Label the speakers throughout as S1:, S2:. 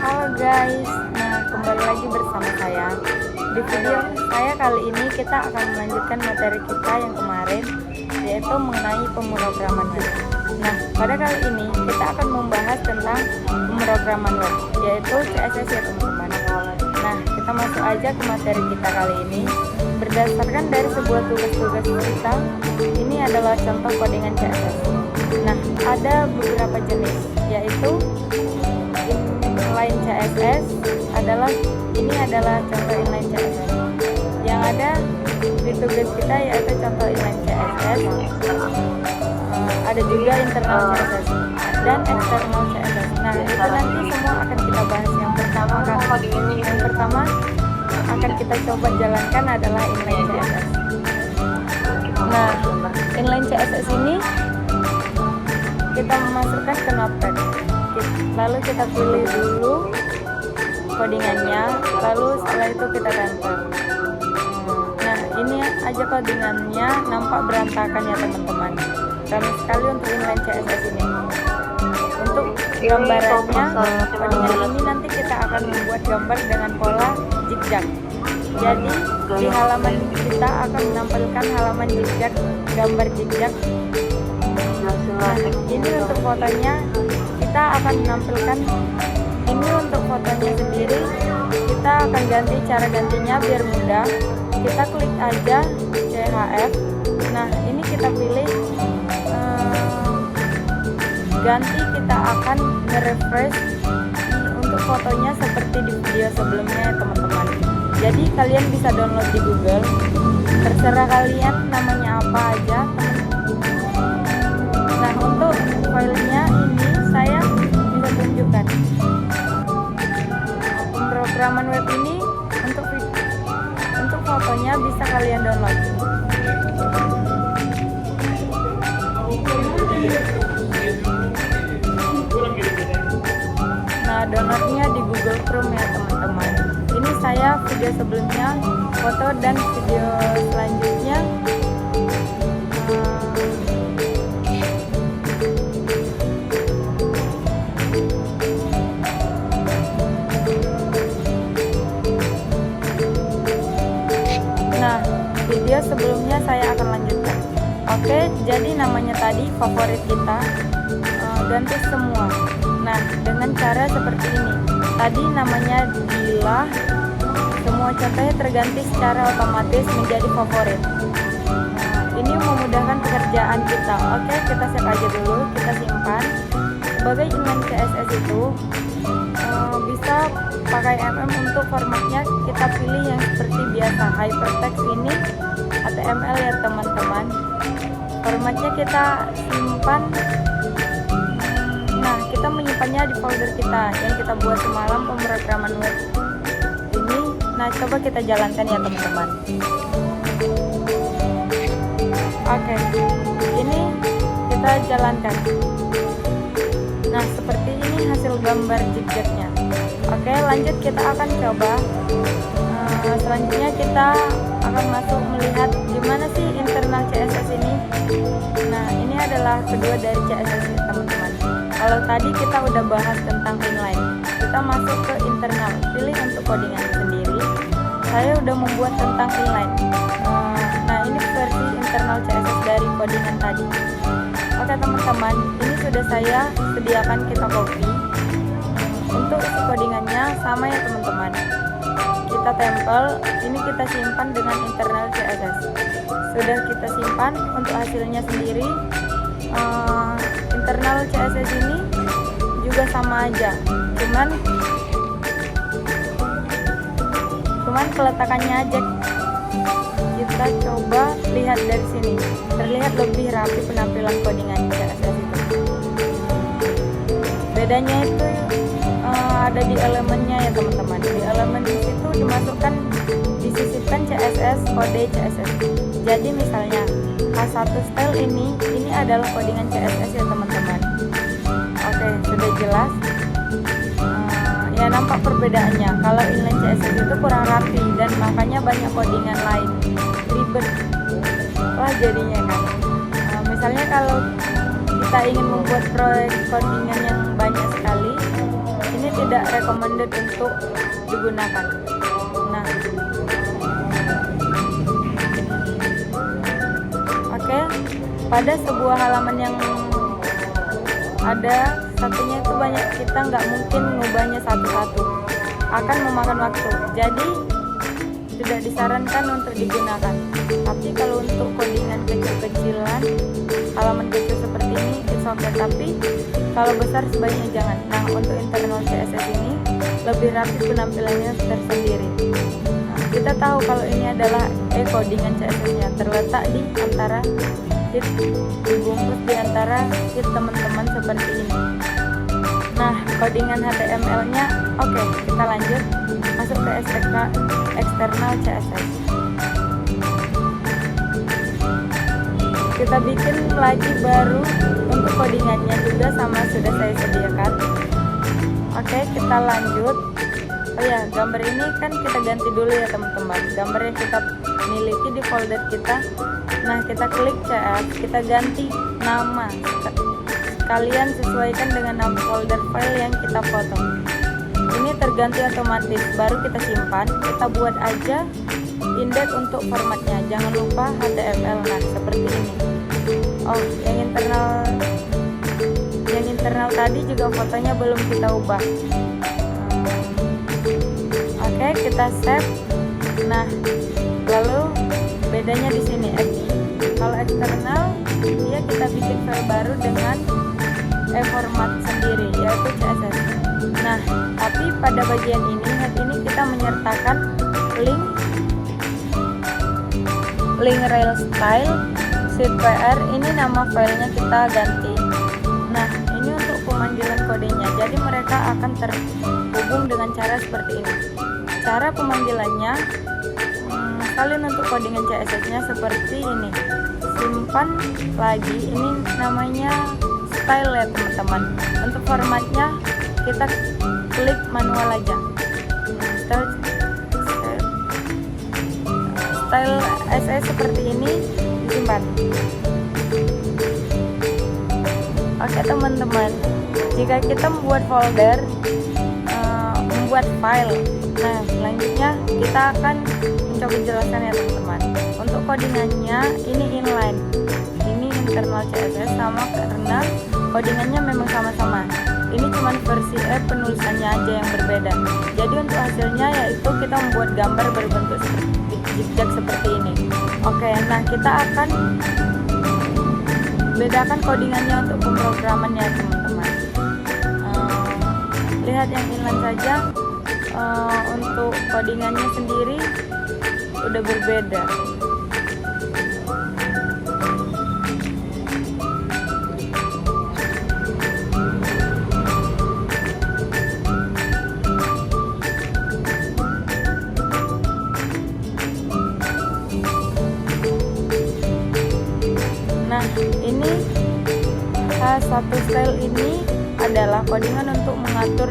S1: Halo guys, nah kembali lagi bersama saya. Di video saya kali ini kita akan melanjutkan materi kita yang kemarin, yaitu mengenai pemrograman web. Nah, pada kali ini kita akan membahas tentang pemrograman web, yaitu CSS ya teman-teman. Nah, kita masuk aja ke materi kita kali ini. Berdasarkan dari sebuah tugas-tugas kita, ini adalah contoh codingan CSS. Nah, ada beberapa jenis, yaitu inline CSS ini adalah contoh inline CSS. Yang ada di tugas kita yaitu contoh inline CSS. Ada juga internal CSS dan external CSS. Nah, itu nanti semua akan kita bahas. Yang pertama akan kita coba jalankan adalah inline CSS. Nah, inline CSS ini kita memasukkan ke Notepad. Lalu kita pilih dulu codingannya, lalu setelah itu kita tempel. Nah, ini aja codingannya, nampak berantakan ya teman-teman. Ramai sekali untuk inline CSS ini. Untuk gambarannya, codingan ini nanti kita akan membuat gambar dengan pola zigzag. Jadi di halaman kita akan menampilkan halaman zigzag, gambar zigzag. Nah, ini untuk fotonya kita akan menampilkan. Ini untuk fotonya sendiri kita akan ganti, cara gantinya biar mudah. Kita klik aja CHF. Nah, ini kita pilih ganti. Kita akan nge-refresh untuk fotonya seperti di video sebelumnya ya teman-teman. Jadi kalian bisa download di Google, terserah kalian namanya apa aja. Nah, untuk filenya ini saya bisa tunjukkan. Pemrograman web ini untuk fotonya bisa kalian download. Nah, downloadnya di Google Chrome ya teman-teman. Ini saya video sebelumnya, foto dan video selanjutnya. Nah, video sebelumnya saya akan lanjutkan. Oke, jadi namanya tadi favorit kita, ganti semua. Nah, dengan cara seperti ini. Tadi namanya Dila, semua contohnya terganti secara otomatis menjadi favorit. Nah, ini memudahkan pekerjaan kita. Oke, kita save aja dulu, kita simpan. Sebagai inline CSS itu bisa pakai untuk formatnya kita pilih yang seperti biasa, hypertext ini HTML ya teman-teman. Formatnya kita simpan. Nah, kita menyimpannya di folder kita yang kita buat semalam, pemrograman web ini. Nah, coba kita jalankan ya teman-teman. Oke, ini kita jalankan. Nah, seperti ini hasil gambar zigzagnya. Oke, lanjut kita akan coba. Selanjutnya kita akan masuk melihat gimana sih internal CSS ini. Nah, ini adalah kedua dari CSS teman-teman. Kalau tadi kita udah bahas tentang inline, kita masuk ke internal, pilih untuk codingan sendiri. Saya udah membuat tentang inline. Nah, ini versi internal CSS dari codingan tadi. Oke teman-teman, ini sudah saya sediakan, kita copy. Untuk isi codingannya sama ya teman-teman. Kita tempel, ini kita simpan dengan internal CSS. Sudah kita simpan. Untuk hasilnya sendiri, internal CSS ini juga sama aja, cuman peletakannya aja. Kita coba lihat dari sini, terlihat lebih rapi penampilan codingan CSS itu. Bedanya itu ada di elemennya ya teman-teman. Di elemen di situ disisipkan CSS, kode CSS. Jadi misalnya H1 style ini adalah codingan CSS ya teman-teman. Oke, sudah jelas. Ya, nampak perbedaannya. Kalau inline CSS itu kurang rapi dan makanya banyak codingan lain, ribet lah jadinya kan. Misalnya kalau kita ingin membuat proyek codingan yang banyak sekali, ini tidak recommended untuk digunakan. Nah, oke, pada sebuah halaman yang ada satunya itu banyak, kita nggak mungkin ngubahnya satu-satu, akan memakan waktu, jadi tidak disarankan untuk digunakan. Tapi kalau untuk codingan kecil-kecilan, halaman kecil seperti ini it's okay, tapi kalau besar sebaiknya jangan. Nah, untuk internal CSS ini lebih rapi penampilannya tersendiri. Nah, kita tahu kalau ini adalah codingan CSS-nya terletak di antara sheet, dibungkus di antara sheet teman-teman seperti ini. Nah, codingan HTML-nya oke, kita lanjut masuk ke eksternal CSS. Kita bikin lagi baru untuk codingannya juga sama sudah saya sediakan. Oke, kita lanjut. Oh ya, gambar ini kan kita ganti dulu ya teman-teman. Gambar yang kita miliki di folder kita. Nah, kita klik CS, kita ganti nama. Kalian sesuaikan dengan nama folder file yang kita foto. Ini terganti otomatis, baru kita simpan. Kita buat aja index untuk formatnya, jangan lupa HTML. Nah, seperti ini. Oh, yang internal tadi juga fotonya belum kita ubah. Oke, kita save. Nah, lalu bedanya di sini. Kalau eksternal dia kita bikin file baru dengan format sendiri, yaitu CSS. Nah, tapi pada bagian ini, head ini kita menyertakan link rail style sheet PR. Ini nama filenya kita ganti. Nah, ini untuk pemanggilan kodenya, jadi mereka akan terhubung dengan cara seperti ini. Cara pemanggilannya, kalian untuk codingan CSS-nya seperti ini, simpan lagi. Ini namanya style ya teman-teman. Untuk formatnya kita klik manual aja. Style SS seperti ini, disimpan. Oke teman-teman, jika kita membuat folder, membuat file, nah selanjutnya kita akan mencoba jelaskan ya teman-teman. Untuk codingannya ini inline, ini internal CSS sama karena codingannya memang sama-sama. Ini cuma versi penulisannya aja yang berbeda. Jadi untuk hasilnya yaitu kita membuat gambar berbentuk zigzag seperti ini. Oke, nah kita akan bedakan codingannya untuk pemrogramannya teman-teman. Lihat yang inline saja, untuk codingannya sendiri udah berbeda. Nah, ini H1 style ini adalah codingan untuk mengatur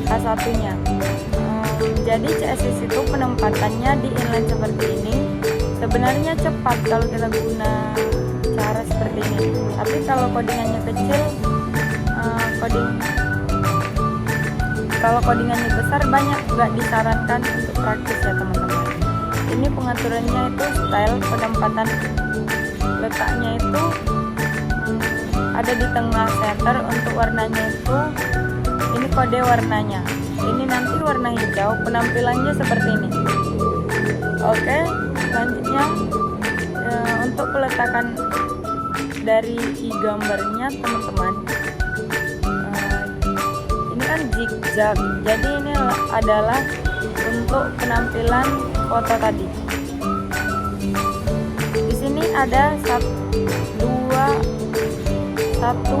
S1: H1-nya. Jadi CSS itu penempatannya di inline seperti ini. Sebenarnya cepat kalau kita guna cara seperti ini. Tapi kalau codingannya kecil, kalau codingannya besar banyak nggak disarankan untuk praktis ya teman-teman. Ini pengaturannya itu style penempatan. Letaknya itu ada di tengah center. Untuk warnanya itu ini kode warnanya, ini nanti warna hijau, penampilannya seperti ini. Oke, selanjutnya untuk peletakan dari gambarnya teman-teman, ini kan zigzag, jadi ini adalah untuk penampilan foto tadi. Ada 1, 2, 1,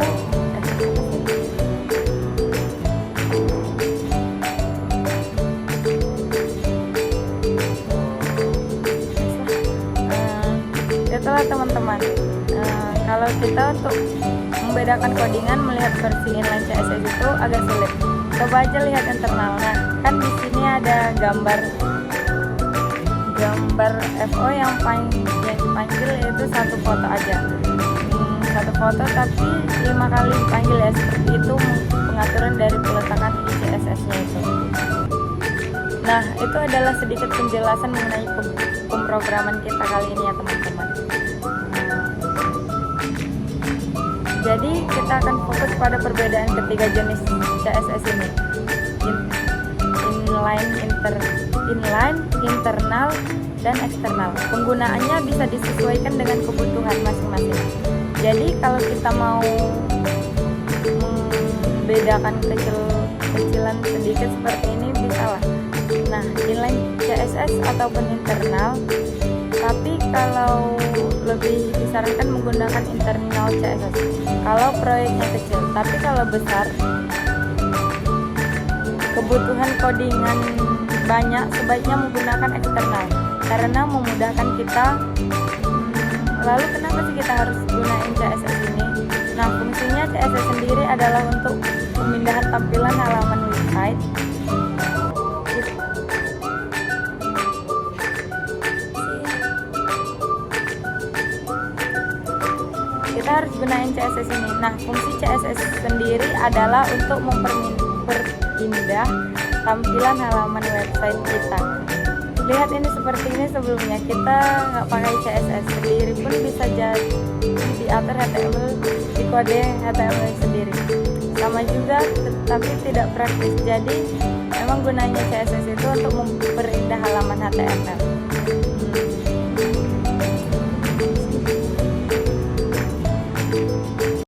S1: itulah teman-teman. Kalau kita untuk membedakan codingan melihat versi inline CSS itu agak sulit. Coba aja lihat internal. Nah, kan di sini ada gambar FO yang dipanggil itu satu foto aja, satu foto tapi 5 kali dipanggil ya, seperti itu pengaturan dari peletakan CSS-nya itu. Nah, itu adalah sedikit penjelasan mengenai pemrograman kita kali ini ya teman-teman. Jadi kita akan fokus pada perbedaan ketiga jenis CSS ini, inline, internal, dan eksternal. Penggunaannya bisa disesuaikan dengan kebutuhan masing-masing. Jadi kalau kita mau membedakan kecilan sedikit seperti ini bisa lah. Nah, inline CSS ataupun internal. Tapi kalau lebih disarankan menggunakan internal CSS kalau proyeknya kecil. Tapi kalau besar, kebutuhan codingan banyak, sebaiknya menggunakan eksternal karena memudahkan kita. Lalu kenapa sih kita harus gunain CSS ini? Nah, fungsinya CSS sendiri adalah untuk pemindahan tampilan halaman website. Kita harus gunain CSS ini. Nah, fungsi CSS sendiri adalah untuk memperindah tampilan halaman website kita. Lihat ini seperti ini sebelumnya, kita nggak pakai CSS sendiri pun bisa jadi diatur HTML di kode HTML sendiri. Sama juga, tapi tidak praktis. Jadi, memang gunanya CSS itu untuk memperindah halaman HTML.